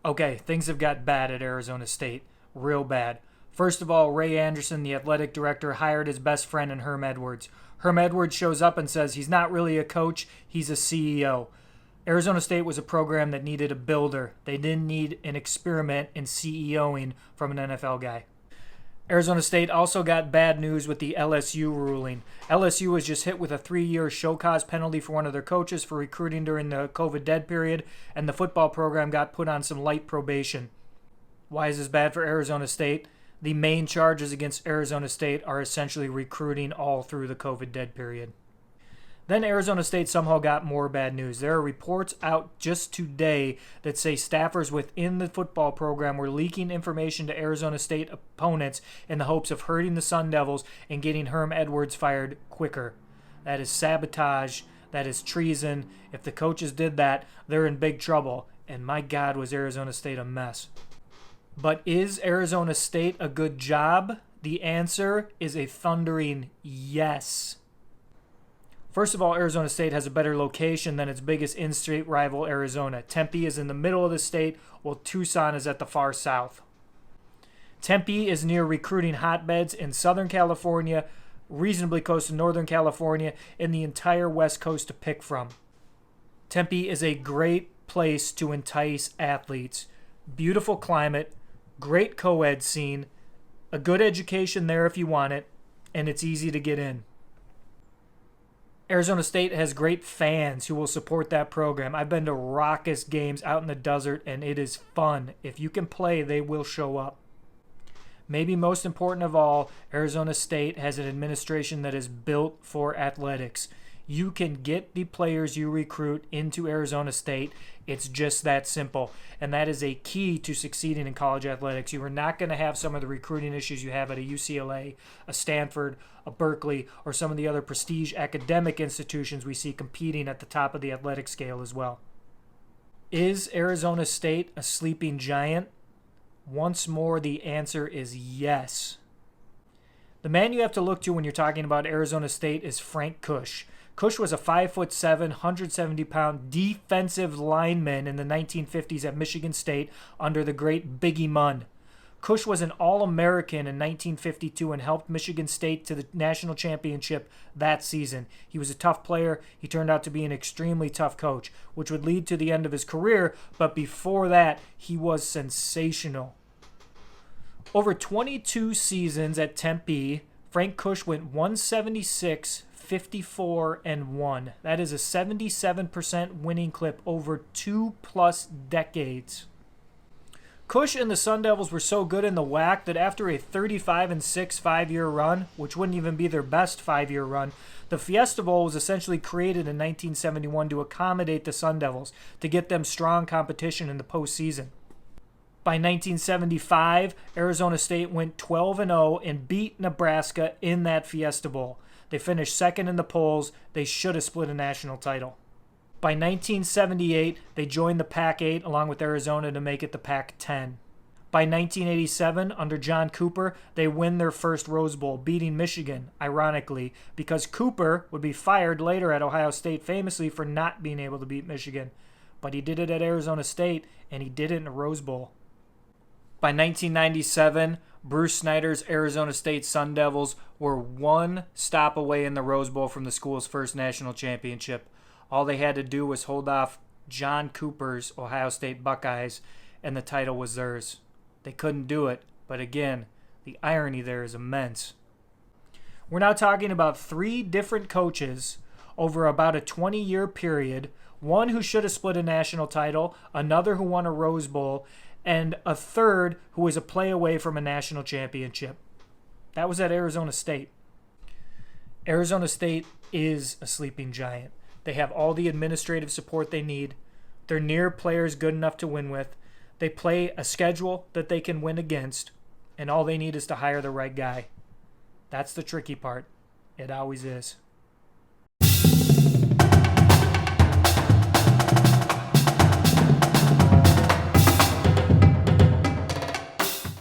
Okay, things have got bad at Arizona State. Real bad. First of all, Ray Anderson, the athletic director, hired his best friend in Herm Edwards. Herm Edwards shows up and says he's not really a coach, he's a CEO. Arizona State was a program that needed a builder. They didn't need an experiment in CEOing from an NFL guy. Arizona State also got bad news with the LSU ruling. LSU was just hit with a 3-year show cause penalty for one of their coaches for recruiting during the COVID dead period, and the football program got put on some light probation. Why is this bad for Arizona State? The main charges against Arizona State are essentially recruiting all through the COVID dead period. Then Arizona State somehow got more bad news. There are reports out just today that say staffers within the football program were leaking information to Arizona State opponents in the hopes of hurting the Sun Devils and getting Herm Edwards fired quicker. That is sabotage. That is treason. If the coaches did that, they're in big trouble. And my God, was Arizona State a mess. But is Arizona State a good job? The answer is a thundering yes. First of all, Arizona State has a better location than its biggest in-state rival, Arizona. Tempe is in the middle of the state, while Tucson is at the far south. Tempe is near recruiting hotbeds in Southern California, reasonably close to Northern California, and the entire West Coast to pick from. Tempe is a great place to entice athletes. Beautiful climate, great co-ed scene, a good education there if you want it, and it's easy to get in. Arizona State has great fans who will support that program. I've been to raucous games out in the desert, and it is fun. If you can play, they will show up. Maybe most important of all, Arizona State has an administration that is built for athletics. You can get the players you recruit into Arizona State. It's just that simple. And that is a key to succeeding in college athletics. You are not going to have some of the recruiting issues you have at a UCLA, a Stanford, a Berkeley, or some of the other prestige academic institutions we see competing at the top of the athletic scale as well. Is Arizona State a sleeping giant? Once more, the answer is yes. The man you have to look to when you're talking about Arizona State is Frank Kush. Kush was a 5'7", 170-pound defensive lineman in the 1950s at Michigan State under the great Biggie Munn. Kush was an All-American in 1952 and helped Michigan State to the national championship that season. He was a tough player. He turned out to be an extremely tough coach, which would lead to the end of his career, but before that, he was sensational. Over 22 seasons at Tempe, Frank Kush went 176, 54, and 1. That is a 77% winning clip over 2+ decades. Kush and the Sun Devils were so good in the WAC that after a 35-6 5-year run, which wouldn't even be their best 5-year run, the Fiesta Bowl was essentially created in 1971 to accommodate the Sun Devils, to get them strong competition in the postseason. By 1975, Arizona State went 12-0 and beat Nebraska in that Fiesta Bowl. They finished second in the polls. They should have split a national title. By 1978, they joined the Pac-8 along with Arizona to make it the Pac-10. By 1987, under John Cooper, they win their first Rose Bowl, beating Michigan, ironically, because Cooper would be fired later at Ohio State famously for not being able to beat Michigan. But he did it at Arizona State, and he did it in a Rose Bowl. By 1997, Bruce Snyder's Arizona State Sun Devils were one stop away in the Rose Bowl from the school's first national championship. All they had to do was hold off John Cooper's Ohio State Buckeyes, and the title was theirs. They couldn't do it, but again, the irony there is immense. We're now talking about 3 different coaches over about a 20-year period, one who should have split a national title, another who won a Rose Bowl, and a third who was a play away from a national championship. That was at Arizona State. Arizona State is a sleeping giant. They have all the administrative support they need. They're near players good enough to win with. They play a schedule that they can win against, and all they need is to hire the right guy. That's the tricky part. It always is.